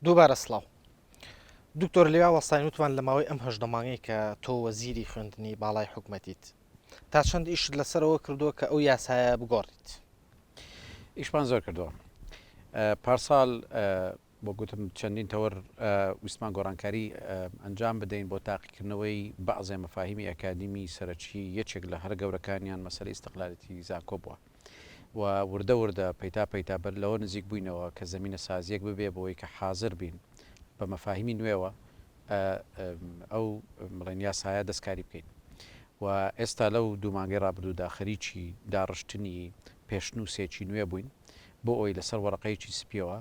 دووبارە سڵاو دکتۆر لێوا وەستاینوتوان لە ماوەی ئەم هەژدەمانەی کە تۆ وەزیری خوێندنی باڵای حکوومەتیت تا چەند ئیشت لەسەرەوە کردووە کە ئەو یاسایە بگۆڕیت ئیشمان زۆر کردووە پارساڵ بۆ گوتم چەندین تەوەر ویسمان گۆڕانکاری ئەنجام بدەین بۆ تاقیکردنەوەی بەعزێ مەفاهیمی ئەکادیمی سەرەکی یەکێک لە هەر گەورەکانیان مەسەلەی استقلالیەتی زانکۆ بووە و وردە وردە پەیتا بەر لەوە نزیک بووینەوە کە زمینە سازیەک ببێ بۆی کە حاضر بین بە مەفاهیمی نوێوە ئەو بڵێن یاسایە دەستکاری بکەین و ئێستا لەو دوومانگەی ڕابردوودا خەریکی داڕشتنی پێشنووسێکی نوێ بووین بۆ ئەوی لەسەر وەرەقەیەکی سپیەوە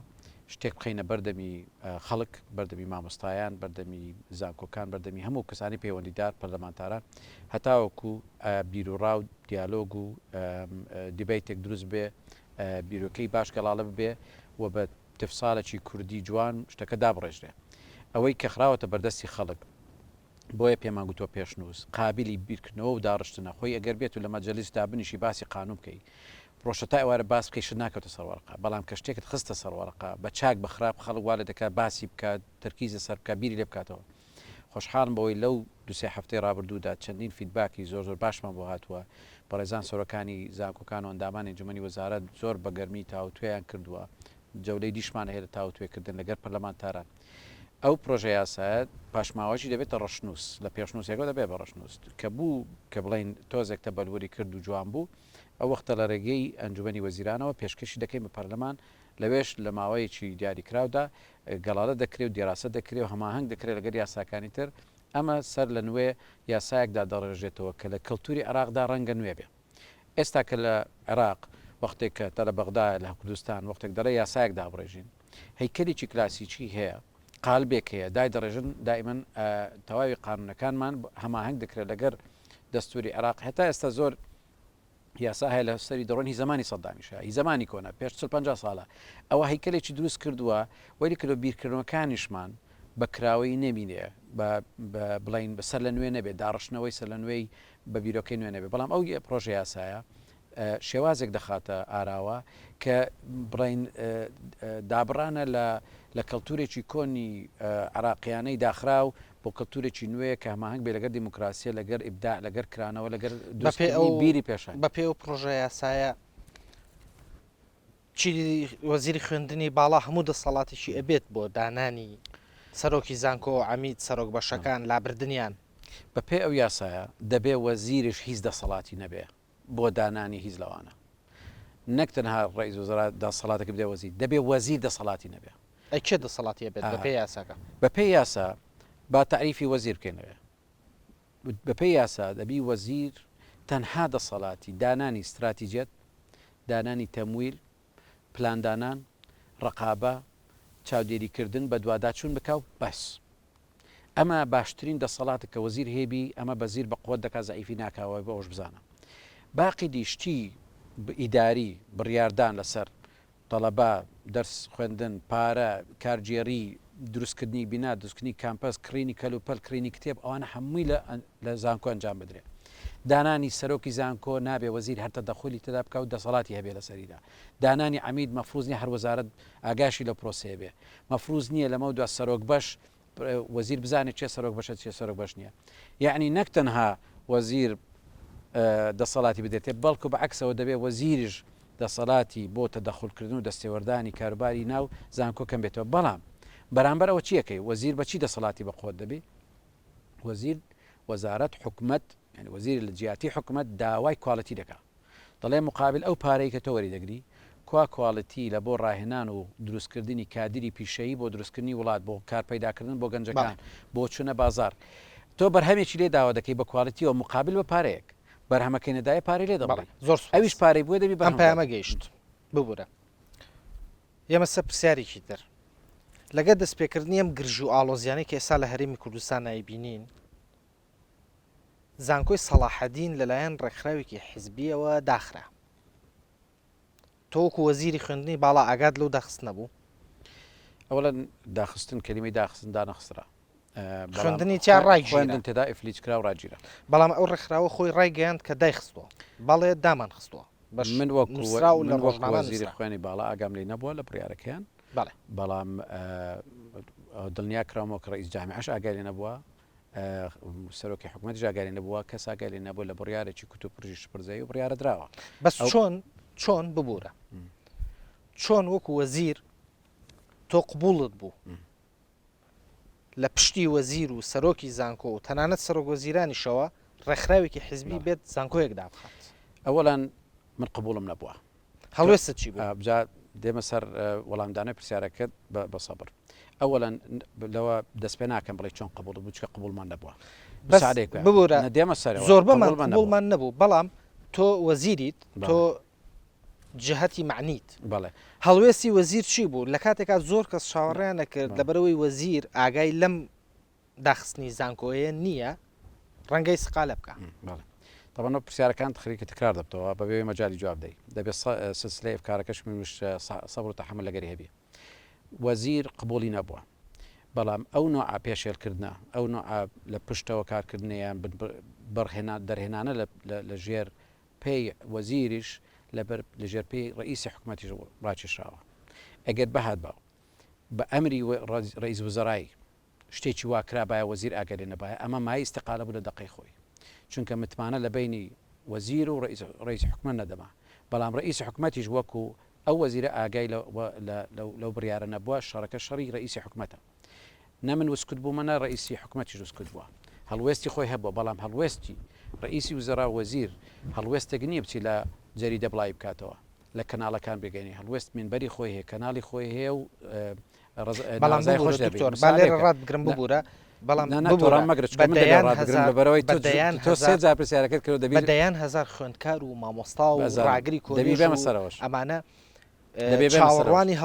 شتێک بخینە بەردەمی خەڵک بەردەمی مامۆستایان بەردەمی زانکۆکان بەردەمی هەموو کەسانی پەیوەندیدار پەرلەمانتاران هەتاوەکو بیرروڕا و دیالۆگ و دیبیتێک دروست بێ بیرۆکەی باش گەڵاڵە ببێ و بە تفساڵێکی کوردی جوان شتەکە دابڕێژرێ ئەوەی کە خراوەتە بەردەستی خەڵک بۆیە پێمان گوتووە پێشنووس قابلی بیرکردنەوە و داڕشتنە خۆی ئەگەر بێت و لە مەجەلیسدا بنیشی باسی قانون بکەی ڕۆژەتا ئێوارە باس بکەیشت ناکەوتە سەروەرقا بەڵام کە شتێکت خستە سەروەرقا بە چاک بە خراپ خەڵک وارە دەکات باسی بکات تەرکیزە سەر بکە بیری لێ بکاتەوە خۆشحاڵم بەوەی لەو دوسێ هەفتەی ڕابردوودا چەندین فیدباکی زۆر باشمان بۆ هاتووە بەڕێزان سۆرەکانی زانکۆکان و ئەندامانی ئەنجومەنی وەزارەت زۆر بەگەرمی تاوتوێیان کردووە جەولەی دیشمانە هەیە لە تاوتوێکردن لەگەر پەرلەمانتاران ئەو پرۆژه یاسایە پاشماوەی دەبێتە ڕەشنووس لە پێشنووسێکەوە دەبێت بە ڕەشنووس کە بوو کە بڵین تۆزێک تەبەلوەری کرد و جوان بوو ئەو وەختە لە ڕێگەی ئەنجومەنی وەزیرانەوە پێشکەشی دەکەین بە پەرلەمان لەوێش لە ماوەیەکی دیاریکراودا گەڵاڵە دەکرێت و دیاراسە دەکرێت و هەماهنگ دەکرێت لەگەر یاساکانی تر ئەمە سەر لە نوێ یاسایەکدا دەڕێژێتەوە کە لە کەلتوری عراقدا ڕەنگە نوێ بێ ئێستا کە لە عێراق وەختێک کە تە لە بەغدا لە کوردستان وەختێک دەڵێ یاسایەک دابڕێژین هەیکەلێکی کلاسیکی هەیە قالبێک هەیە دای دەڕێژن دائیمەن تەواوی قانونەکانمان هەماهنگ دەکرێت لەگەر دەستوری عێراق هەتا ئێستا زۆر یاسا هەیە لە سەری دەڕۆن هی زمانی سەدامیشە هی زمانی کۆنا پێش 50 ساڵە ئەوە هەیکەلێکی دروست کردووە وەری کردو بیرکردنەوەکانیشمان بە کراوەی نەبینێ بڵین بەسەر لە نوێ نەبێت داڕشتنەوەی سەر لە نوێی بە بیرۆکەی نوێ نەبێت بەڵام ئەو پرۆژه یاسایە شێوازێک دەخاتە ئاراوە کە بڵین دابڕانە لە کەلتورێکی کۆنی عراقیانەی داخرا و بۆ کەلتورێکی نوێ کە هەماهنگ بێ لەگەر دیموکراسیە لەگەر ئیبداع لەگەر کرانەوە لەگەر بیری پێشان بە پێ و پرۆژه یاسایە چی وەزیری خوێندنی باڵا هەموو دەسەڵاتێکی ئەبێت بۆ دانانی سەرۆکی زانکۆ عەمید سەرۆک بەشەکان لابردنیان بە پێ ئەو یاسایە دەبێ وەزیریش هیچ دەسەڵاتی نەبێ بۆ دانانی هیچ لەوانە نەک تەنها ڕئیس وەزارا دەسەڵاتێک بدێ وەزیر دەبێ وەزیر دەسەڵاتی نەبێ ئەی چێ دەسەڵاتی ئەبێت بە پێ یاساکە بە پێی یاسا با تعریفی وەزیر بکەینەوە بە پێی یاسا دەبی وەزیر تەنها دەسەڵاتی دانانی استراتیجێت دانانی تەمویل پلاندانان ڕقابە چاودێریکردن بە دوواداچوون بکاو بەس ئەمە باشترین دەسەڵاتە کە وەزیر هێبی ئەمە بەزیر بە قوت دەکات زەعیفی ناکاوە بە ئەوش بزانە باقی دیشتی ئیداری بڕیاردان لەسەر تەڵەبا دەرس خوێندن پارە کارگێڕی دروستکردنی بینا دروستکردنی کامپەس کڕینی کەلوپەل کڕینی کتێب ئەوانە هەمووی لە زانکۆ ئەنجام بدرێت دانانی سەرۆکی زانکۆ نابێ وەزیر هەرتە دەخۆلی تێدا بکە و دەسەڵاتی هەبێ لە سەریدا دانانی عەمید مەفروض نییە هەر وەزارەت ئاگاشی لە پرۆسەیە بێ مەفروض نییە لەمە دو سەرۆک بەش وەزیر بزانێت چێ سەرۆک بەشە چێ سەرۆک بەش نییە یعنی نەک تەنها وەزیر دەسەڵاتی بدێتێ بەڵکو بە عەکسەوە دەبێ وەزیریش دەسەڵاتی بۆ تەدەخولکردن و دەستێوەردانی کاروباری ناو زانکۆ کەم بێتەوە بەڵام بەرامبەرەوە چیەکەی وەزیر بەچی دەسەڵاتی بە قوت دەبێ وەزیر وەزارەت حکومەت يعني وەزیر لە جیاتی حکومەت داوای کوالەتی دەکات دەڵێ مقابل ئەو پارەی کە تۆ وەری دەگری کوا کوالەتی لە بۆ ڕاهێنان و دروستکردنی کادری پیشەیی بۆ دروستکردنی وڵات بۆ کار پەیداکردن بۆ گەنجەکان بۆ چونە بازار تۆ بەرهەمێکی لێ داوا دەکەی بە کوالەتی و مقابل بە پارەیەک بەرهەمەکەی نەدایە پارەی لێ دەبڵێ زۆر ئەویش پارەی بووە دەبی بەم پەیامە گەیشت ببوورە ئێمە سەر پرسیارێکی تر لەگەر دەستپێکردنی ئەم گرژ و ئاڵۆزیانەی کە ئێستا لە هەرێمی کوردستان نایبینین زانکۆی سەلاحەدین لەلایەن ڕێکخراوێکی حیزبیەوە داخرا تۆکو وەزیری خوێندنی باڵا ئاگاد لەو داخست نەبوو ئەوڵەن داخستن کەلیمەی داخستن دانەخسرا خوێندنی چیان ڕای خوێندن تێدا ئفلیچ کرا و ڕاگیرە بەڵام ئەو ڕێکخراوە خۆی ڕایگەیاند کە دایخستووە بەڵێ دامان خستووە من وەکو وەزیری خوێنی باڵا ئاگام لێ نەبووە لە بڕیارەکەیان بەڵام دڵنیا کراوەوە کە ڕئیس جامیعەش ئاگای لێ نەبووە سەرۆکی حکوومەتیش ئاگای لێ نەبووە کەس ئاگای لێ نەبووە لە بڕیارێکی کتوپڕژی شپرزەیی و بڕیارە درراوە بەس چۆن ببوورە چۆن وەکو وەزیر تۆ قبولت بوو لە پشتی وەزیر و سەرۆکی زانکۆ و تەنانەت سەرۆک وەزیرانیشەوە ڕێکخراوێکی حیزبی بێت زانکۆیەک دابخات ئەوەڵەن من قبولم نەبووە هەڵوێستە چی بوو بجا دێمە سەر وەڵامدانە پرسیارەکەت بە سەبر ئەوەڵەن لەوە دەست پێ ناکەم بڵێ چۆن قبول بچکە قبولمان نەبووە ببوورە دێمە سەر زۆر بەمان نەبوو بەڵام تۆ وەزیریت تۆ جهتی معنیت بەڵێ هەڵوێستی وەزیر چی بوو لە کاتێکا زۆر کەس چاوەڕێیان نەکرد لەبەرەوەی وەزیر ئاگای لەم داخستنی زانکۆیە نییە ڕەنگەی سقالە بکە طبعا پرسیارەکان خەریکە تکرار دەبتەوە بەبێ مەجای جواب دەی دەبێت سلسلەی ئەفکارەکەش منش سەبر و تەحمل لەگەری هەبێ وەزیر قبولی نەبووە بەڵام ئەو نوع پێشێلکردە ئەو نوع لە پشتەوە کارکردنیان دەرهێنانە لە ژێر پێی وەزیریش لە ژێر پێی ڕئیسی حکوومەتیش ڕاکێشراوە ئەگەر بەهات باو بە ئەمری ڕئیس وزەرایی شتێکی واکرا باە وەزیر ئاگەری نەبایە ئەمە مای استقالە بوو لە دقی خۆی چونکە متمانە لە بینی وەزیر و ڕئیس حکومەت نەدەما بەڵام ڕئیسی حکوومەتیش وەکو ئەو وەزیرە ئاگای لەو بڕیارە نەبووە شەڕەکە شەڕی ڕئیسی حکوومەتە نە من وسکوت بوومەنە ڕئیسی حکوومەتیش وسکوت بووە هەڵوێستی خۆی هەبووە بەڵام هەڵوێستی ڕئیسی وزەرا وەزیر هەڵوێستێک نییە بچی لە جەریدە بڵای بکاتەوە لە کەناڵەکان بێگەنی هەڵوێست منبەری خۆی هەیە کەناڵی خۆی هەیە و بەڵام ڕات بگرم ببوورە بەڵام پرسیارەکەت کرد بەدەیان هزار خوێندکار و مامۆستا و ڕاگری کۆبی سەرەوەش ئەمانە چاوەڕوانی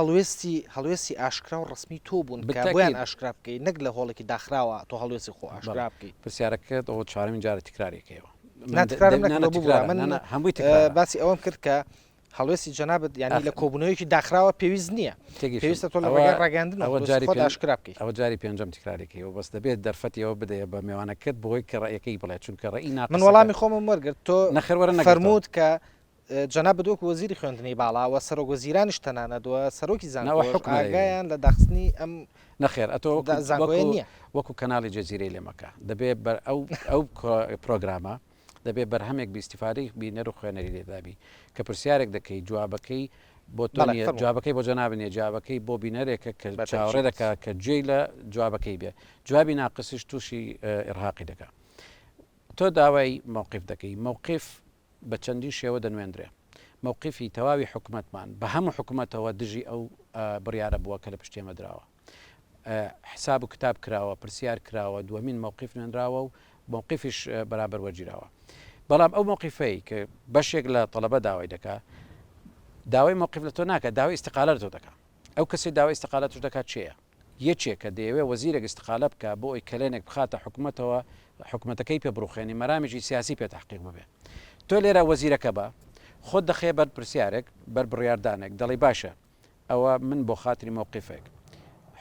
هەڵوێستی ئاشکرا و ڕسمی تۆ بوون بۆیان ئاشکرا بکەی نەک لە هۆڵێکی داخراوە تۆ هەڵوێستی خۆ ئاشکرا بکەی پرسیارەکەت ئەوە چوارمین جارە تکرارێکەوە هەمووی باسی ئەوەم کرد کە هەڵوێستی جەنابەت ینی لە کۆبوونەوەیکی داخراوە پێویست نییە پێویستە تۆ لە ڕاگەاندن ئاشکرا بکەیت ئەوە جاری پێنجەم تکرارێکی و بەس دەبێت دەرفەتەوە بدەیە بە میوانەکەت بۆی کە ڕێیەکەی بڵێت چونکە ڕێی من وەڵامی خۆمم وەرگرت تۆ نەخێوەرە فەرمووت کە جەناب بدۆک وەزیری خوێندنی باڵاوە سەرۆک وەزیرانیش تەنانەدووە سەرۆکی زانکۆیان لە داخستنی ئەم نەخێر ئەتۆ زانکۆیە نییە وەکو کەناڵی جەزیرەی لێمەکە دەبێت بەر ئەو پرۆگرامە دەبێت بەرهەمێک بیستیفادەی بینەر و خوێنەری لێدابی کە پرسیارێک دەکەی جوابەکەی بۆ جوابەکەی بۆ جەنابنیە جوابەکەی بۆ بینەرێکە کە چاوەڕێ دەکا کە جێی لە جوابەکەی بێ جوابی ناقسیش تووشی ئێرهاقی دەکات تۆ داوای مووقف دەکەی مووقف بە چەندی شێوە دەنوێندرێ مووقفی تەواوی حکوومەتمان بە هەموو حکوومەتەوە دژی ئەو بڕیارە بووە کە لە پشتێمە درراوە حساب و کتاب کراوە پرسیار کراوە دووەمین مووقف نوێنراوە و مووقفیش بەرابەر وەرگیراوە بەڵام ئەو مووقفەی کە بەشێک لە تەڵەبە داوای دەکات داوای مووقف لە تۆ ناکە داوای استقالە تۆ دەکات ئەو کەسی داوای استقالە توش دەکات چییە یەکێک کە دەیەوێ وەزیرێک استقالە بکە بۆ ئەوی کەلێنێک بخاتە حکوومەتەوە حکوومەتەکەی پێ بڕوخێنی مەرامێکی سیاسی پێ تحقیق ببێ تۆ لێرە وەزیرەکە بە خۆت دەخێ بەر پرسیارێک بەر بڕیاردانێک دەڵی باشە ئەوە من بۆ خاتری مووقفێک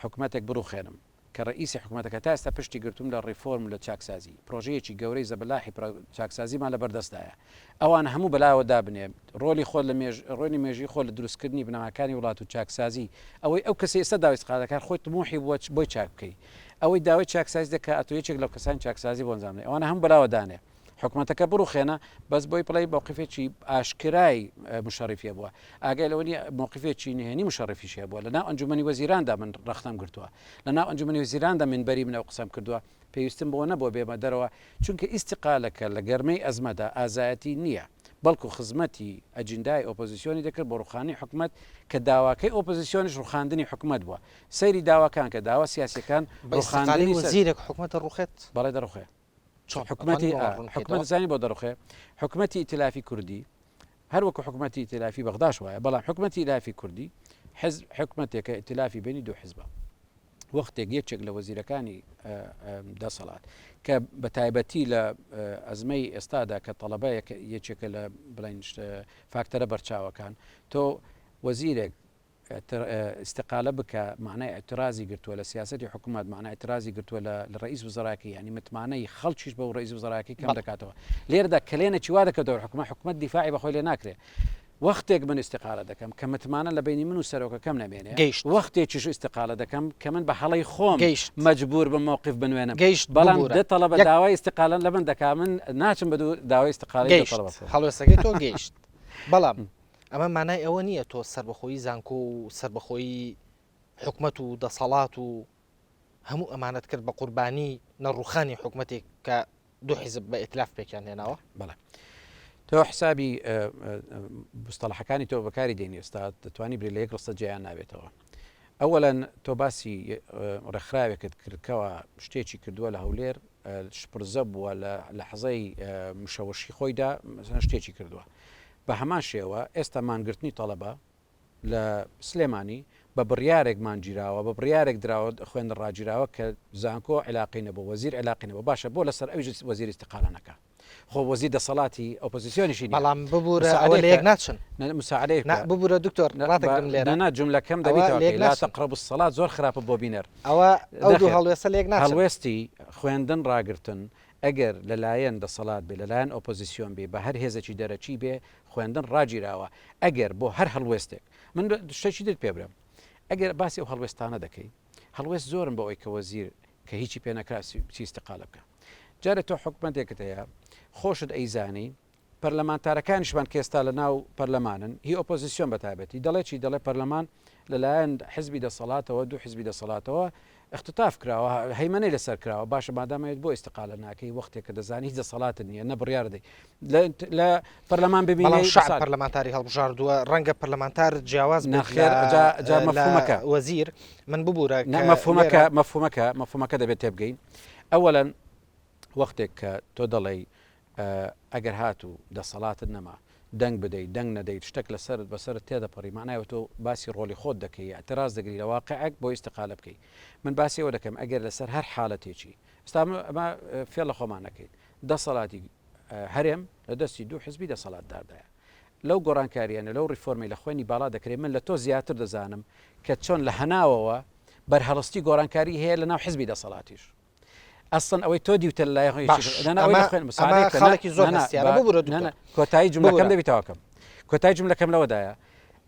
حکوومەتێک بڕوخێنم کە ڕئیسی حکوومەتەکە تا ئێستا پشتی گرتوم لە ڕیفۆرم لە چاکسازی پرۆژەیەکی گەورەی زەبەلاحی چاکسازیمان لە بەردەستدایە ئەوان هەموو بەلاوە دابنێ ڕۆلی خۆ لە ڕۆنی مێژی خۆ لە دروستکردنی بنەماکانی وڵات و چاکسازی ئەوەی ئەو کەسی ئێستا داوای سقالەکان خۆی تموحی بۆی چاک بکەی ئەوەی داوای چاکسازی دەکات ئەتۆ یەکێک لەو کەسانی چاکسازی بۆ ئەنجام دەدەن ئەوانە هەموو بەلاوە دانێ حکوومەتەکە بڕوخێنە بەس بۆی پڵی مووقفێکی ئاشکرای مشەڕفیە بووە ئاگای لەوەنی مووقفێکی نهێنی مشەڕفیشە بووە لەناو ئەنجومەنی وەزیراندا من ڕختم گرتووە لەناو ئەنجومەنی وەزیراندا منبەری منە قسەم کردووە پێویستم بۆ نەبووە بێمە دەرەوە چونکە ئیستیقالەکە لە گەرمەی ئەزمەدا ئازایەتی نییە بەڵکو خزمەتی ئەجندای ئۆپۆزیسیۆنی دەکرد بۆ ڕوخانی حکوومەت کە داواکەی ئۆپۆزیسیۆنیش ڕوخاندنی حکوومەت بووە سەیری داواکان کە داوا سیاسەکان ڕوخاندنی وەزیرێک حکوومەتە ڕوخێت بەڵێ دەڕوخێ حکوومەت زانی بۆ دەڕخێ حکوومەتی ئیتلافی کوردی هەروەکو حکوومەتی ئیتلافی بەغداش وایە بەڵام حکوومەتی ئیتلافی کوردی حزب حکوومەتێکە ئیتلافی بینی دوو حزبە وەختێک یەکێک لە وەزیرەکانی دەسەڵات کە بە تایبەتی لە ئەزمەی ئێستادا کە تەڵەبەیە یەکێکە لە بڵین فاکتەرە بەرچاوەکان تۆ وەزیرێک استقالە بکە معنای اعترازی گرتووە لە سیاستی حکوومەت معنای اعترازی گرتووە لە ڕئیس وزەراکی ینی متمانەی خەڵکیش بە ڕئیس وزەراکی کەم دەکاتەوە لێرەدا کلێنە چی وا دەکەوێت حکوومەت دیفاعی بەخۆی لێ ناکرێت وەختێک من استقالە دەکەم کە متمانە لە بینی من و سەرۆکەکەم نامێنێ گەیشت. وەختێکیش استقالە دەکەم کە من بە هەڵی خۆم گەیشت. مەجبور بە مووقف بنوێنم گەیشت بەڵام ببوورە. دەتەڵە بە داوای استقالە لە من دەکا من ناچم بە داوای استقالی گەیشت هەڵوێستەکەی تۆ گەیشت بەڵام ئەمە مانای ئەوە نییە تۆ سربەخۆیی زانکۆ و سربەخۆیی حکومت و دەسەڵات و هەموو ئەمانەت کرد بە قوربانی نەڕوخانی حکوومەتێک کە دوو حیزب بە ئیتلاف پێکیان هێناوە بەڵێ تۆ حسابی مستەڵحەکانی تۆ بەکاری دێنی ئێستا دەتوانی بری لە یەک ڕستە جیان نابێتەوە ئەوەلەن تۆ باسی ڕێکخراوێکت کردکەوە شتێکی کردووە لە هەولێر شپرزە بووە لە حەزەی مشەوەشی خۆیدا شتێکی کردووە بە هەمان شێوە ئێستا مانگرتنی تەڵەبە لە سلێمانی بە بڕیارێکمان گیراوە بە بڕیارێک دراوە خوێن ڕاگیراوە کە زانکۆ علاقی نەبوو وەزیر علاقی نەبوو باشە بۆ لەسەر ئەوی وەزیر استقالانەکە خۆ وەزیر دەسەڵاتی ئۆپۆزیسیۆنیشی بەڵام ببوورە ئەوە لە یەک ناچن مساعدەیە ببوورە دکتۆر ڕاتێکم لێرە جملەکەم دەبێت لا تقرب الصلاة زۆر خراپە بۆ بینەر ئەوە ئەو دوو هەڵوێستە لە یەک ناچن هەڵوێستی خوێندن ڕاگرتن ئەگەر لەلایەن دەسەڵات بێ لەلایەن ئۆپۆزیسیۆن بێ بە هەر هێزێکی دەرەچی بێ خوێندن ڕاگیراوە ئەگەر بۆ هەر هەڵوێستێک من شتێکی دت پێ برم ئەگەر باسی ئەو هەڵوێستانە دەکەی هەڵوێست زۆرم بە ئەوی کە وەزیر کە هیچی پێ نەکراسی چی استقالە بکە جارە تۆ حکومەتێکت هەیە خۆشت ئەیزانی پەرلەمانتارەکانیشمان کە ئێستا لە ناو پەرلەمانن هی ئۆپۆزیسیۆن بەتابەتی دەڵێکی دەڵێ پەرلەمان لەلایەن حزبی دەسەڵاتەوە دوو حزبی دەسەڵاتەوە اختتاف کراوە هەیمنەی لەسەر کراوە باشە مادامەوێت بۆ استقالە ناکەی وەختێک کە دەزانی هیچ دەسەڵات نییە نە بڕیار دەی لە پەرلەمان ببینی شعب پەرلەمانتاری هەڵبژاردووە ڕەنگە پەرلەمانتار جیاواز نەخێر جا مەفهومەکە وەزیر من ببوورە مەفهومەکە دەبێت تێبگەین ئەوەلەن وەختێک کە تۆ دەڵێ ئەگەر هاتوو دەسەڵاتت نەما دەنگ بدەیت دەنگ نەدەیت شتێک لەسەرت بەسەر تێدەپەڕی مانایەوە تۆ باسی ڕۆلی خۆت دەکەی ئەتراز دەگری لە واقعەک بۆ استقالە بکەیت من باسی ئەوە دەکەم ئەگەر لەسەر هەر حاڵەتێکی ئستا ئەمە فێڵ لە خۆمان نەکەیت دەسەڵاتی هەرێم لە دەستی دوو حزبی دەسەڵاتداردایە لەو گۆڕانکاریانە لەو ریفۆرمی لە خوێنی باڵا دەکرێت من لە تۆ زیاتر دەزانم کە چۆن لە هەناوەوە بەرهەڵستی گۆڕانکاری هەیە لە ناو حزبی دەسەڵاتیش ئەسڵن ئەوەی تۆ دیوتە لای خەڵکی زۆر کۆتایی جملەکەم دەبیتەوەکەم کۆتایی جملەکەم لەوەدایە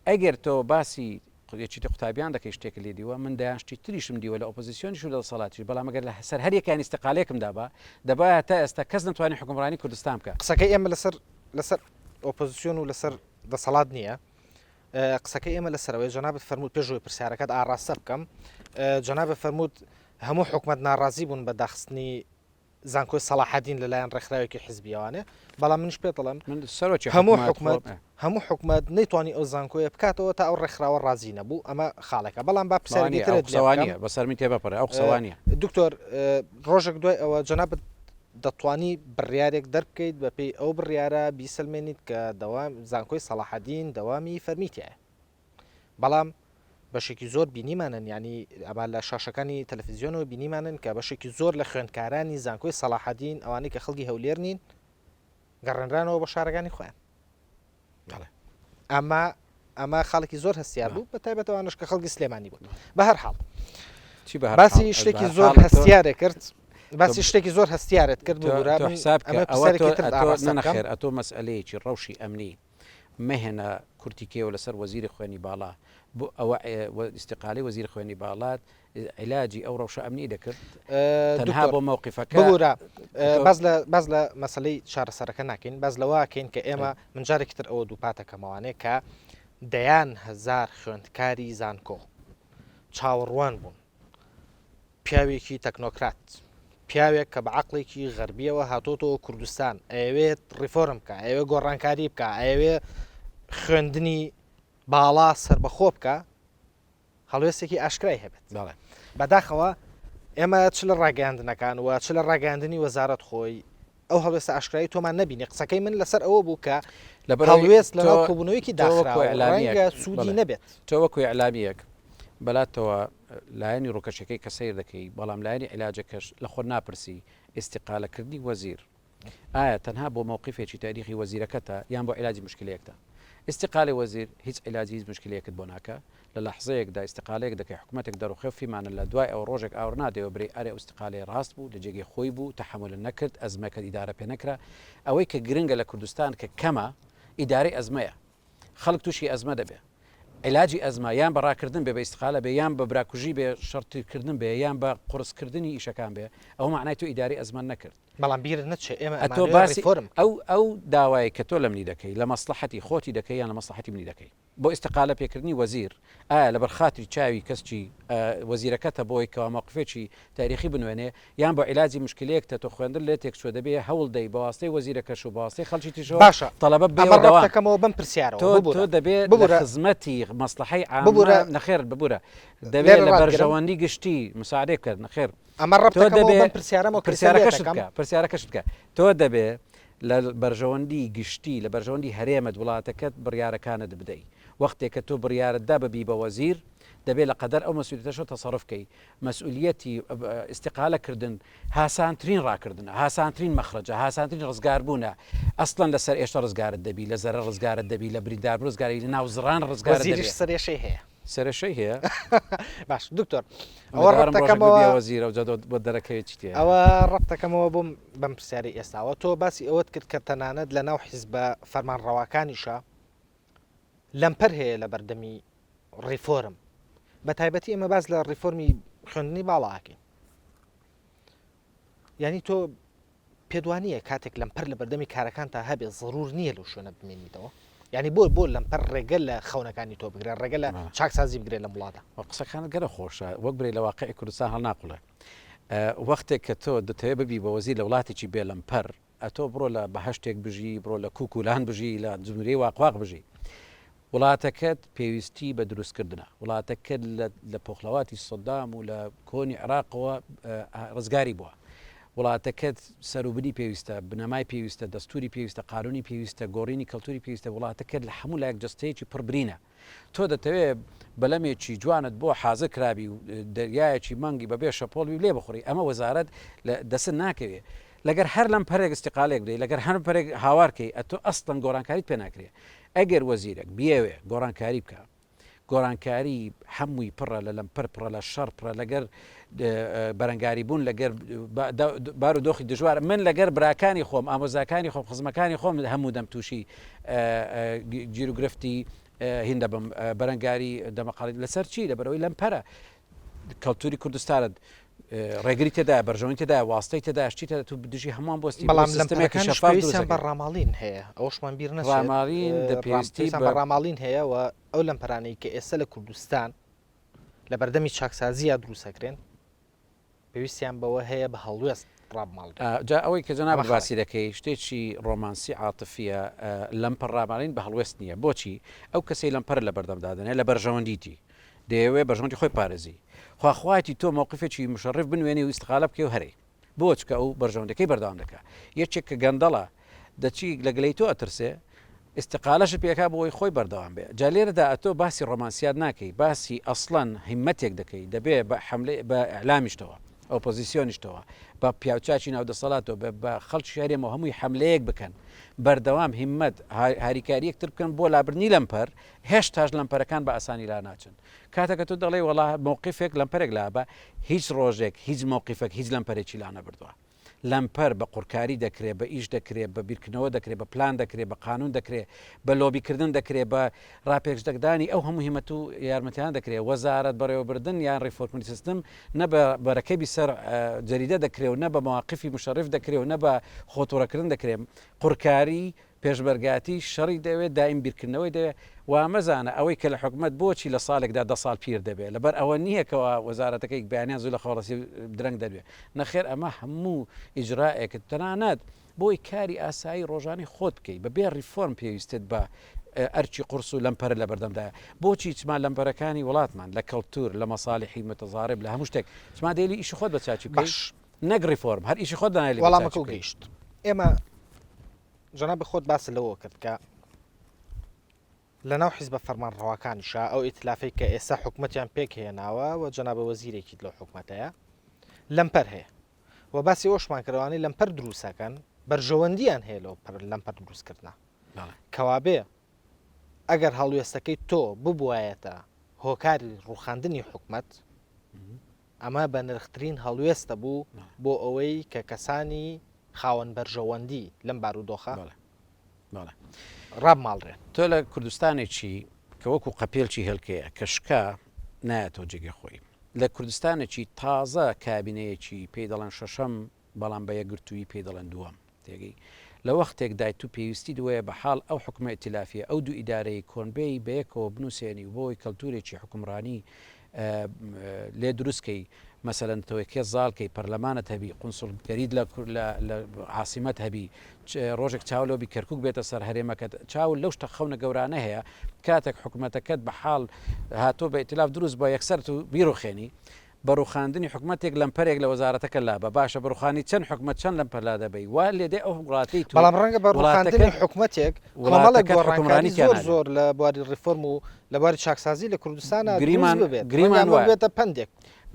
ئەگەر تۆ باسی قوچی قوتابیان دەکەی شتێک لێ دیوە من دایانشتی تریشم دیوە لە ئۆپۆزیسیۆنیش و دەسەڵاتی بەڵام ئەگەر لە هەسەر هەریەکانی استقالێکم دابا دەبایە تا ئێستا کەس نتوانانی حکومڕانی کوردستان بکە قسەکەی ئێمە لەسەر ئۆپۆزیسیۆن و لەسەر دەسەڵات نییە قسەکەی ئێمە لەسەرەوەی جەنابەت فەرموود پێشەوەی پرسیارەکەت ئاڕاستە بکەم جەنابەت فەرموود هەموو حکومەت ناڕازی بوون بە داخستنی زانکۆی سەلاحەدین لەلایەن ڕێکخراوێکی حیزبیەوانێ بەڵام منش پێ دەڵێم هەموو حکومەت نەیتوانی ئەو زانکۆیە بکاتەوە تا ئەو ڕێکخراوە ڕازی نەبوو ئەمە خاڵێکە بەڵام با پرسیارەوانە بەسەرمی تێبەپەڕێ ئەو قسەوانە دکتۆر ڕۆژێک دوای ئەوە جەنابەت دەتوانی بڕیارێک دەربکەیت بە پێی ئەو بڕیارە بیسەلمێنیت کە دەوام زانکۆی سەلاحەدین دەوامی فەرمیتیە بەڵام بەشێکی زۆر بینیمانن ینی ئەمە لە شاشەکانی تەلەڤیزیۆنەوە بینیمانن کە بەشێکی زۆر لە خوێندکارانی زانکۆی سەلاحەدین ئەوانەی کە خەڵکی هەولێر نین گەڕێنرانەوە بە شارەکانی خۆیان ئەمە خاڵێکی زۆر هەستیار بوو بە تایبەتەوانش کە خەڵکی سلێمانی بوون بە هەر حاڵ باسی شتێکی زۆر هەستیارە کرد باسی شتێکی زۆر هەستیارت کرد نەخێر ئەتۆ مەسئلەیەکی ڕەوشی ئەمنی مەهێنە کورتیکێەوە لەسەر وەزیری خوێنی باڵا بۆ ئەوە استقالی وەزیر خوێنی باڵات علاجی ئەو ڕەوشە ئەمنی دەکرد تەنها بۆ مووقیفەکە بگورە باز لە مەسلەی چارەسەرەکە ناکەین باز لەواکەین کە ئێمە من جارێکی تر ئەوە دوو پاتەکەمەوانەیە کە دەیان هزار خوێندکاری زانکۆ چاوەڕوان بوون پیاوێکی تەکنۆکرات پیاوێک کە بە عەقڵێکی غەربیەوە هاتۆتەوە کوردستان ئەوێت ڕیفۆرم بکە ئەوێ گۆڕانکاری بکە ئەوێ خوێندنی باڵا سربەخۆ بکە هەڵوێستێکی ئاشکرای هەبێت بەداخەوە ئێمە چ لە ڕاگەاندنەکان وە چ لە ڕاگەاندنی وەزارەت خۆی ئەو هەڵوێستە ئاشکایی تۆمان نەبینی قسەکەی من لەسەر ئەوە بوو کە هەڵوێست لە کۆبوونەوەیکی داخراوە سوودی نەبێت تۆ وەکوی ئەعلامیەک بەلاتەوە لایەنی ڕووکەشەکەی کە سیر دەکەی بەڵام لایەنی علاجەکەش لە خۆ ناپرسی استقالەکردنی وەزیر ئایا تەنها بۆ مووقیفێکی تاریخی وەزیرەکەتە یان بۆ علاجی مشکلەیەکتە استقالی وەزیر هیچ علاجی هیچ مشکلەیەکت بۆ ناکە لە لەحظەیەکدا استقالەیەک دەکەی حکوومەتێک دەڕوخێفیمانە لە دوای ئەو ڕۆژێک ئاور نادەوە برێ ئەرێ استقالی ڕاست بوو لە جێگەی خۆی بوو تەحمل نەکرد ئەزمەکە ئیدارە پێ نەکرا ئەوەی کە گرنگە لە کوردستان کە کەمە ئیدارەی ئەزمەیە خەڵک تووشی ئەزمە دەبێ علاجی ئەزمە یان بە ڕاکردن بێ بە ئیستقالە بێ یان بە براکوژی بێ شەرتیکردن بێ یان بە قورسکردنی ئیشەکان بێ ئەو معنای تۆ ئیداری ئەزمان نەکرد بەڵام بیر نەچێ ئێمە ئەتۆ باسی ئەو داوای کە تۆ لە منی دەکەی لە مەسلحەتی خۆتی دەکەی یان لە مەسلحەتی منی دەکەی بۆ ئیستقالە پێکردنی وەزیر ئایا لەبەر خاتری چاوی کەسچی وەزیرەکەتە بۆی کەوا موقفێکی تاریخی بنوێنێ یان بۆ عیلاجی مشکلەیەکتە تۆ خوێندن لێ تێکچوە دەبێ هەوڵ دەی بە واستەی وەزیرەکەش و بە واستەی خەڵکی تیژەوە باشە تەڵەبە بێەوە بم پرسیارەوە تۆ دەبێت بە خزمەتی مەسلحەی عامە نەخێر ببوورە دەبێت لە بەرژەوەندی گشتی مساعدەی بکرد نەخێر ئەمە ڕەبێت پرسیارەکەشت بکە تۆ دەبێت لە بەرژەوەندی گشتی لە بەرژەوەندی هەرێمە وڵاتەکەت بڕیارەکانت بدەیت وەختێک کە تۆ بڕیارتدا ببی بە وەزیر دەبێت لە قەدەر ئەو مەسئولیتەشە تەسەڕفکەی مەسئولیەتی ئیستقالەکردن هاسانترین ڕاکردنە هاسانترین مەخرەجە هاسانترین ڕزگاربوونە ئەسڵەن لەسەر ئێشتا ڕزگارت دەبی لە زەرە ڕزگارت دەبی لە بریندار ڕزگاری لە ناو زڕان ڕزگار سەرێشەی هەیە سەرشەی هەیە باش دکتۆر ئەوە ڕەتەکەمەوە وەزیرە و بۆ دەرەکەوێت چیتە ئەوە ڕەتەکەمەوە بۆم بەم پرسیاری ئێستاوە تۆ باسی ئەوەت کرد کە تەنانەت لە ناو حیزبە فەرمانڕەواکانیشە لەمپەر هەیە لە بەردەمی ڕیفۆرم بە تایبەتی ئێمە باز لە ڕیفۆرمی خوێندنی باڵاکەین ینی تۆ پێدوانیە کاتێک لەمپەر لە بەردەمی کارەکان تا هەبێ ضرور نییە لەو شوێنە بمێنیتەوە ینی بۆ لەمپەر ڕێگە لە خەونەکانی تۆ بگرێت ڕێگە لە چاکسازی بگرێت لە وڵاتە قسەکانت گەرە خۆشە وەک برێ لە واقعی کوردستان هەڵ ناقڵە وەختێک کە تۆ دەتەوێت ببی بە وەزیر لە وڵاتێکی بێ لەمپەر ئەتۆ بڕۆ لە بەهشتێک بژی بڕۆ لە کوکولان بژی لە جمهوری واقواق بژی وڵاتەکەت پێویستی بە دروستکردنە وڵاتەکەت لە پۆخڵەواتی سەدام و لە کۆنی عێراقەوە ڕزگاری بووە وڵاتەکەت سەروبنی پێویستە بنەمای پێویستە دەستوری پێویستە قانونی پێویستە گۆڕینی کەلتوری پێویستە وڵاتەکەت لە هەموو لایەک جستەیەکی پڕبرینە تۆ دەتەوێت بەلەمێکی جوانت بۆ حازە کرابی و دەریایەکی مانگی بەبێ شەپۆڵوی لێ بخوری ئەمە وەزارەت دەسن ناکەوێت لەگەر هەر لەم پەرێک استقالێک بدەیت لەگەر هەر پەرێک هاوارکەی ئەتۆ ئەستن گۆڕانکاریت پێ ناکرێت ئەگەر وەزیرێک بیاوێ گۆڕانکاری بکە گۆڕانکاری هەمووی پڕە لە لەمپەر پڕە لە شەڕ پڕە لەگەر بەرەنگاری بوون لەگەر بار و دۆخی دژوار من لەگەر براکانی خۆم ئامۆزاکانی خۆم خزمەکانی خۆم هەموو دەم تووشی گیرروگرفتی هیندا بم بەرەنگاری دەمەقاڵی لەسەر چی لەبەرەوەی لەمپەرە کەلتوری کوردستانت ڕێگری تێدا بەرژەوەی تێدا واستەی تێدا شتیتە تو دژی هەمووان بۆستی بەڵام لەمپەرەکان بە ڕاماڵین هەیە ئەوشمان بیر ڕاماڵین دەپێویستی بە ڕاماڵین هەیە و ئەو لەمپەرانەی کە ئێستا لە کوردستان لە بەردەمی چاکسازیە دروستەکرێن پێویستیان بەوە هەیە بە هەڵوێست ڕاماڵ جا ئەوەی کە جەناب باسی دەکەی شتێکی ڕۆمانسی عاتفیە لەمپەر ڕاماڵین بە هەڵوێست نییە بۆچی ئەو کەسەی لەمپەر لە بەردەمدادنێ لە بەرژەوەندیتی دەیەوێ بەژەوەندی خۆی پارێزی خواخواتی تۆ مووقفێکی مشەڕف بنوێنی و استقالە بکەی و هەرێ بۆچکە ئەو بەرژەوەندەکەی بەردەوام دەکات یەکێک کە گەندەڵە دەچی لە گلەی تۆ ئەترسێ استقالەش پێکا بۆی خۆی بەردەوام بێ جا لێرەدا ئەتۆ باسی ڕۆمانسیات ناکەی باسی ئەسڵەن هیمەتێک دەکەی دەبێ بە حملێ بە ئەعلامیشتەوە ئۆپۆزیسیۆنیشتەوە بە پیاوچاکی ناودەسەڵاتەوە بە خەڵکی شارێمەوە هەمووی حملەیەک بکەن بەردەوام هیممەت هاریکاریەکتر بکەن بۆ لابرنی لەمپەر هێشتاش لەمپەرەکان بە ئاسانی لا ناچن کاتەکە تۆ دەڵێ وڵا مووقفێک لەمپەرێک لا بە هیچ ڕۆژێک هیچ مووقفێک هیچ لەمپەرێکی لا نەبردووە لەمپەر بە قورکاری دەکرێت بە ئیش دەکرێت بە بیرکردنەوە دەکرێت بە پلان دەکرێت بە قانون دەکرێت بە لۆبیکردن دەکرێت بە ڕاپێکدەدانی ئەو هەموو هیمەت و یارمەتیان دەکرێت وەزارەت بەڕێوەبردن یان ڕیفۆرمنی سیستم نە بە بەرەکەبی سەر جەریدە دەکرێت و نە بە مواقفی مشەڕف دەکرێت و نە بە خۆتۆڕەکردن دەکرێت قورکاری پێشبەرگاتی شەڕی دەوێت دایم بیرکردنەوەی دەوێت وامەزانە ئەوەی کە لە حکومت بۆچی لە ساڵێکدا 10 ساڵ پیر دەبێت لەبەر ئەوە نییەکەوە وەزارەتەکەی بیانیان زوو لە خۆڕسی درەنگ دەبێت نەخێر ئەمە هەموو ئیجرائێکت تەنانەت بۆی کاری ئاسایی ڕۆژانی خۆت بکەیت بەبێ ریفۆرم پێویستت بە ئەرچی قورس و لەمپەر لە بەردەمدایە بۆچی چما لەمپەرەکانی وڵاتمان لە کەلتور لە مەساڵحی متەزارب لە هەموو شتێک چما دێلی ئیشی خۆت بە چاچی باش نەک ریفۆرم هەر ئیشی خۆت دانای وەڵامەکە گەیشت ئێمە جەناب خۆت باس لەوە کرد کە لە ناو حیزبە فەرمانڕەواکانیشە ئەو ئیتلافەی کە ئێستا حکومەتیان پێک هێناوە و جەنابە وەزیرێکی لەو حکومەتەیە لەمپەر هەیە و باسی ئەوشمان کردوانەی لەمپەر دروستەکەن بەرژەوەندیان هەیە لەو لەمپەر دروستکردنا کەوابێ ئەگەر هەڵوێستەکەی تۆ ببوایەتە هۆکاری ڕوخاندنی حکومەت ئەمە بە نرخترین هەڵوێستە بوو بۆ ئەوەی کە کەسانی خاوەن بەرژەوەندی لەم بارودۆخە ڕاب ماڵڕێن تۆ لە کوردستانێکی کە وەکو قەپێلکی هەلکەیە کە شکا نایەتەوە جێگە خۆی لە کوردستانێکی تازە کابینەیەکی پێی دەڵێن شەشەم بەڵام بە یەکگرتووی پێی دەڵێن دووەم تێگەی لە وەختێک دای تو پێویستی دوایە بە حاڵ ئەو حکومە ئیتیلافیە ئەو دوو ئیدارەی کۆنبەی بەیەکەوە بنووسێنی و بۆی کەلتورێکی حکومڕانی لێ دروستکەی مەسەرەن تۆیکێ زاڵکەی پەرلەمانت هەبی قونسڵگەریت لە عاسیمەت هەبی ڕۆژێک چاولۆبی کەرکک بێتە سەر هەرێمەکەت چاول لەو شتە خەونە گەورانە هەیە کاتێک حکوومەتەکەت بە حاڵ هاتۆ بە ئیتلاف دروست بە یەکسەر و بیرۆخێنی بەڕوخاندنی حکوومەتێک لەمپەرێک لە وەزارەتەکە لا بە باشە بڕوخانی چەند حکومەت چەند لەم پەرلا دەبی وا لێدێ ئەو وڵاتی تو بەڵام ڕەنگە بە ڕوخاندنی حکوومەتێک کۆمەڵێک گۆڕانکاری زۆر لە بواری ڕیفۆرم و لە بواری چاکسازی لە کوردستانە گریمان بێتە پندێک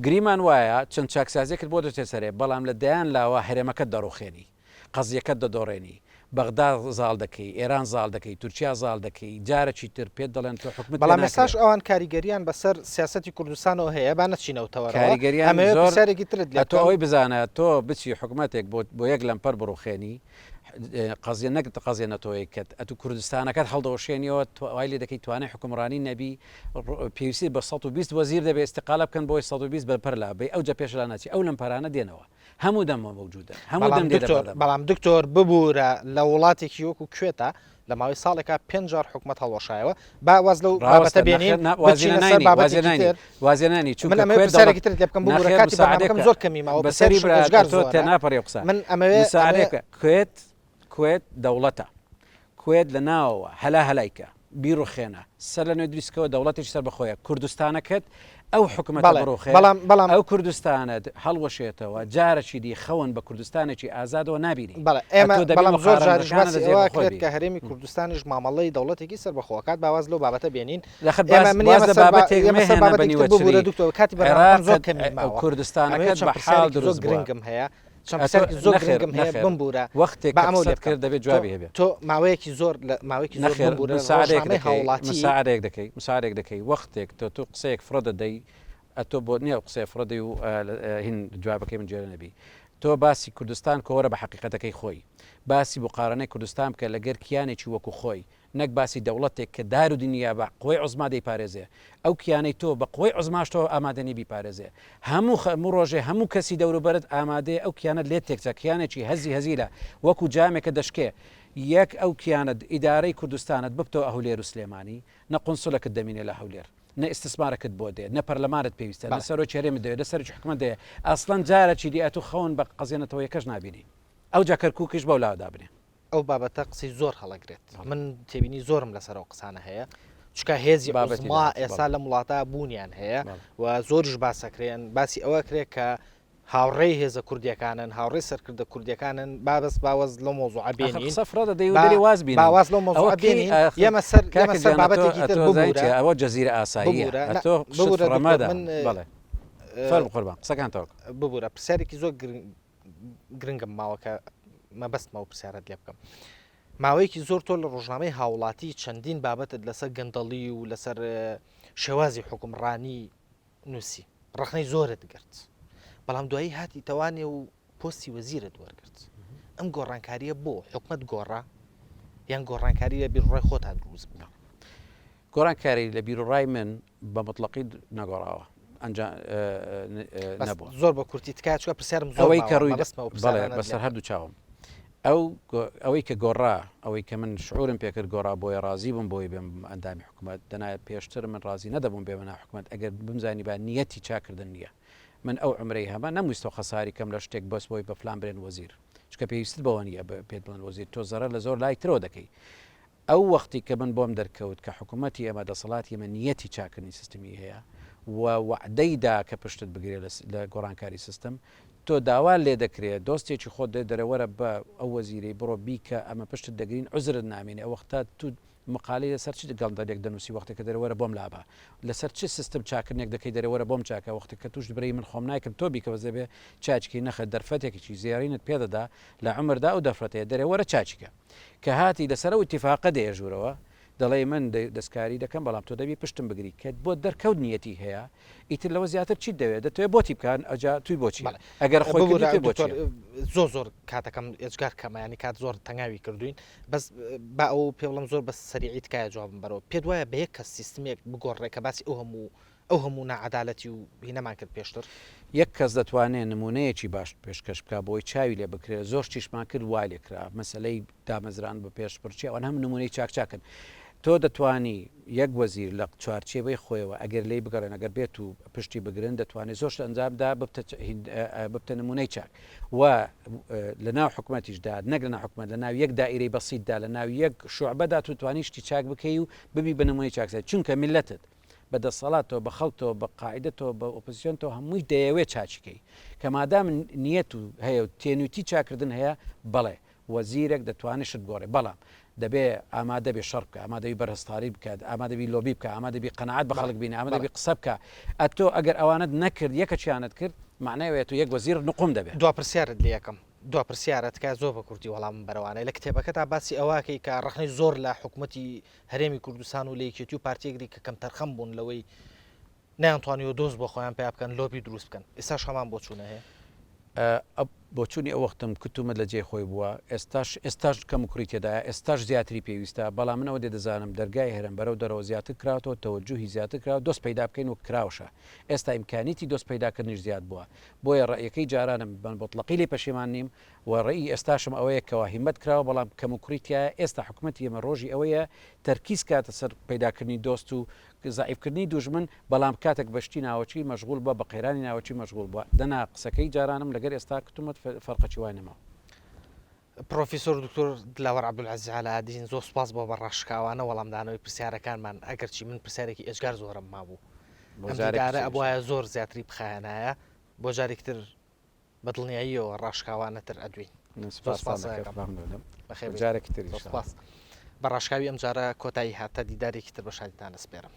گریمان وایە چەند چاکسازیەکرد بۆ دەچێت سەرێ بەڵام لە دەیان لاوە هەرێمەکەت دەڕوخێنی قەزیەکەت دەدۆڕێنی بەغدا زاڵ دەکەی ئێران زاڵ دەکەی تورکیا زاڵ دەکەی جارێکی تر پێت دەڵێن تۆ حکومت بەڵام مەساش ئەوان کاریگەریان بەسەر سیاسەتی کوردستانەوە هەیە با نەچینەوەتەوە کاریگەریان سەرێکی ترت لە تۆ ئەوەی بزانە تۆ بچی حکوومەتێک بۆ یەک لەمپەر بڕوخێنی قەزیە نەکت قەزیێنەتەوەیکت ئەتو کوردستانەکەت هەڵدەوەشێنیەوە توای لێ دەکەی توانای حکومڕانی نەبی پێویستی بە 120 وەزیر دەبێت استقالە بکەن بۆی 120 بەرپەر لا بێ ئەو جە پێشلا ناچی ئەو لەمپەرانە دێنەوە هەموو دەمە موجودە هەموو دەم بەڵام دکتۆر ببوورە لە وڵاتێکی وەکو کوێتە لە ماوەی ساڵێکا 5 جار حکومەت هەڵۆشایەوە باواز لەو بابەتە بێنین وازێنانی چونکەسەرێکی تر لێ بکەم ببوورە کاتی بەکەم زۆر کەمی ماوە بەسەری تۆ تێناپەڕێ قسە من ئەمەوێت کوێت دەوڵەتە کوێت لە ناوەوە هەلا هەلایکە بیرۆخێنە سەر لە نوێ دروستکەوە دەوڵەتێکی سەر بەخۆیە کوردستانەکەت ئەو حکومەت بڕۆخێ بەڵام ئەو کوردستانت هەڵوەشێتەوە جارێکی دی خەون بە کوردستانێکی ئازادەوە نبینی ئێمە بەڵام زۆر جاریشێت کە هەرێمی کوردستانیش مامەڵی دەوڵەتێکی سەر بەخۆکات باواز لەو بابەتە بێنین کاتی زۆر کەمی کوردستانەکەت بە حاڵ دروست گرنگم هەیە زۆر گرنگم هەیە بمبورە وەختێک کرد دەبێت جوابی هەبێت تۆ ماوەیەکی زۆر لە ماوەیەکی مساعدێک دەکەی وەختێک تۆ قسەیەک فرە دەدەی ئەتۆ بۆ نییە قسەی فرەدەی و هین جوابەکەی من جێرە نەبی تۆ باسی کوردستان کۆرە بە حقیقەتەکەی خۆی باسی بۆ قارانەی کوردستان بکە لەگەر کیانێکی وەکو خۆی نەک باسی دەوڵەتێک کە دار و دنیا بە قوی عزما دەیپارێزێ ئەو کیانەی تۆ بە قوی عزماشتەوە ئامادەنی بیپارێزێ هەموو ڕۆژێ هەموو کەسی دەوروبەرت ئامادەیە ئەو کیانە لێت تێکچە کیانێکی هەزیلە وەکو جامێکە دەشکێ یەک ئەو کیانت ئیدارەی کوردستانت ببتەوە هەولێر و سلێمانی نە قونسڵەکەت دەمینێ لە هەولێر نە ئیسtisمارەکەت بۆ دێ نە پەرلەمانت پێویستە لە سەرۆ چێرێمە دەوێت لە سەرچ حکومت دەیە ئەسڵەن جارەی دی ئەتو خەون بە قەزیێنەتەوە یەکەش نابینی ئەو جا کەرکووکیش بەو لاودابنێ ئەو بابەتە قسەی زۆر هەڵەگرێت من تێبینی زۆرم لەسەرەوە قسانە هەیە چکە هێزی بابەتما ئێستا لە وڵاتە بوونیان هەیە و زۆریش باسەکرێن باسی ئەوە کرێت کە هاوڕێی هێزە کوردیەکانن هاوڕێ سەرکردە کوردیەکانن بابەست باوەز لە مۆزوع بێنین سەفرەدە دەیوەری واز بین باواز لە مۆزوع بێنین ئێمە سەر بابەتێکی تر ببوورە ئەوە جەزیرە ئاساییە تۆ ببوورە بەڵێ فەرم قوربان قسەکان تەوە ببوورە پرسیارێکی زۆر گرنگم ماوەکە مەبەستمەوە پرسیارەت لێ بکەم ماوەیەکی زۆر تۆ لە ڕۆژنامەی هاوڵاتی چەندین بابەتت لەسەر گەندەڵی و لەسەر شێوازی حکومڕانی نووسی ڕخنەی زۆرت گرت بەڵام دوایی هاتی تەوانێ و پۆستی وەزیرت وەرگرت ئەم گۆڕانکاریە بۆ حکومت گۆڕا یان گۆڕانکاری لە بیرڕای خۆتان دروست بوو گۆڕانکاری لە بیرڕای من بە مطلقی نەگۆڕاوە نەبوو زۆر بە کورتی تکات چوە پرسیارم ئەوەی کە ڕووی بەسەر هەردوو چاوم ئەوەی کە گۆڕا ئەوەی کە من شعورم پێکرد گۆڕا بۆیە ڕازی بووم بۆی بێم ئەندامی حکومت دەنایە پێشتر من ڕازی نەدەبووم بێ منە حکومت ئەگەر بمزانی با نیەتی چاکردن نییە من ئەو عمرەی هەمە نەمویستەوە خەساری کەم لە شتێک بەس بۆی بە فلان برێن وەزیر چکە پێویست بەوە نیە پێت بڵێن وەزیر تۆ زەرە لە زۆر لای ترەوە دەکەی ئەو وەختی کە من بۆم دەرکەوت کە حکوومەتی ئەمە دەسەڵاتی ئەمە نیەتی چاکردنی سیستمی هەیە و وعدەیدا کە پشتت بگرێ لە گۆڕانکاری سیستم تۆ داوا لێ دەکرێت دۆستێکی خۆت دەرەوەرە بە ئەو وەزیرەی بڕۆ بیکە ئەمە پشتت دەگرین عوزرت نامێنێ ئەو وەختە تو مقالی لەسەر چی گەڵدەێک دەنووسی وەختێکە دەرەوەرە بۆم لابە لەسەر چی سیستم چاکردنێک دەکەی دەرەوەرە بۆم چاکە وەختی کە توش برەی من خۆم نایکەم تۆ بیکەوە زەبێ چاچکی نەخە دەرفەتێکی زیارینت پێدەدا لە عمردا و دەفرەتەیە دەرەوەرە چاچیکە کە هاتی لەسەر و اتفاقە دێژوورەوە دەڵێ من دەستکاری دەکەم بەڵام تۆ دەبی پشتم بگری کە بۆ دەرکەوت نیەتی هەیە ئیتر لەوە زیاتر چی دەوێت دەتوێت بۆتی بکەن ئەجا توی بۆچی ئەگەر خۆی بۆ زۆر کاتەکەم ئێجگار کەمایانی کات زۆر تەنگاوی کردوین بەس با ئەو پێ بڵم زۆر بە سەریعیت کایە جوابم بەرەوە پێ وایە بە یەک کەس سیستمێک بگۆڕێ کە باسی ئەو هەموو نەعەدالەتی و هینەمان کرد پێشتر یەک کەس دەتوانێت نمونەیەکی باش پێشکەش بکە بۆی چاوی لێ بکرێت زۆر چیشمان کرد وای لێکرا مەسلەی دامەزران بە پێش پرچی ئەوان هەم نمونەی چاکچاکن تۆ دەتوانی یەک وەزیر لە چوارچێبەی خۆیەوە ئەگەر لی بگەڕێن ئەگەر بێت و پشتی بگرن دەتوانێت زۆر ئەنجامدا ببتە نمونەی چاک و لە ناو حکوومەتیشدا نەک لە ناو حکوومەت لە ناو یەک دائیرەی بەسیتدا لە ناو یەک شوعبەدا تو توانی شتی چاک بکەی و ببی بە نمونەی چاکسە چونکە میلەتت بەدەسەڵاتەوە بە خەڵتەوە بە قاعدەتەوە بە ئۆپۆزیسیۆنەوە هەمووی دەیەوێت چاچکەی کە مادام نیەت و هەیە و تێنویتی چاکردن هەیە بەڵێ وەزیرێک دەتوانێت شت گۆڕێ بەڵام دەبێ ئامادە بێ شەڕ بکە ئامادەبی بەرهەستاری بکات ئامادەبی لۆبی بکە ئامادەبی قەنەعات بە خەڵک بینە ئامادەبی قسە بکە ئەتۆ ئەگەر ئەوانت نەکرد یەکەچیانت کرد معناوێت و یەک وەزیر نقم دەبێت دوا پرسیارت لە یەکەم دوا پرسیارەت کا زۆر بە کورتی وەڵام بەرەوانەیە لە کتێبەکە تا باسی ئەواکەی کە ڕخنەی زۆر لە حکوومەتی هەرێمی کوردستان و لە یەکێتی و پارتیەکری کە کەم تەرخەم بوون لەوەی نەیانتوانیەوە دۆست بۆ خۆیان پێ بکەن لۆبی دروست بکەن ئێستاش هەمان بۆ چوونە هەیە بۆچوونی ئەو وەختم کتومە لە جێ خۆی بووە ئێستاش کەم کوڕی تێدایە ئێستاش زیاتری پێویستە بەڵام منەوە دێ دەزانم دەرگای هەرم بەرەو دەرەوە زیاتر کراوەوە تەوەجوهی زیاتر کراوە دۆست پیدا بکەین و کراوشە ئێستا ئیمکانیتی دۆست پیداکردنیش زیاد بووە بۆیە ڕێیەکەی جارانم بن بۆتڵقی لێ پەشیمان نیم و ڕێی ئێستاشم ئەوەیە کەوا هیمەت کراوە بەڵام کەم کوڕیتیە ئێستا حکوومەتی ئێمە ڕۆژی ئەوەیە تەرکیز کاتە سەر پیداکردنی دۆست و زعیفکردنی دوژمن بەڵام کاتێک بەشتی ناوەچی مەشغول بە بە قەیرانی ناوەچی مەشغول بووە دەنا قسەکەی جارانم لەگەر ئێستا کتومەت فەرقەچی وای نەماوە پرۆفیسۆر دکتۆر دلاوەر عەبدولعەزیز عەلاءالدین زۆر سوپاس بۆ بەڕاشکاوانە وەڵامدانەوەی پرسیارەکانمان ئەگەرچی من پرسیارێکی ئێجگار زۆرم مابوو ئەمجارە ئەبواە زۆر زیاتری بخایەنایە بۆ جارێکتر بەدڵنیاییەوە ڕاشکاوانەتر ئەدوین جارێکی تری بە ڕاشکاوی ئەم جارە کۆتایی هاتە دیدارێکی تر بە شادیتان دەسپێرم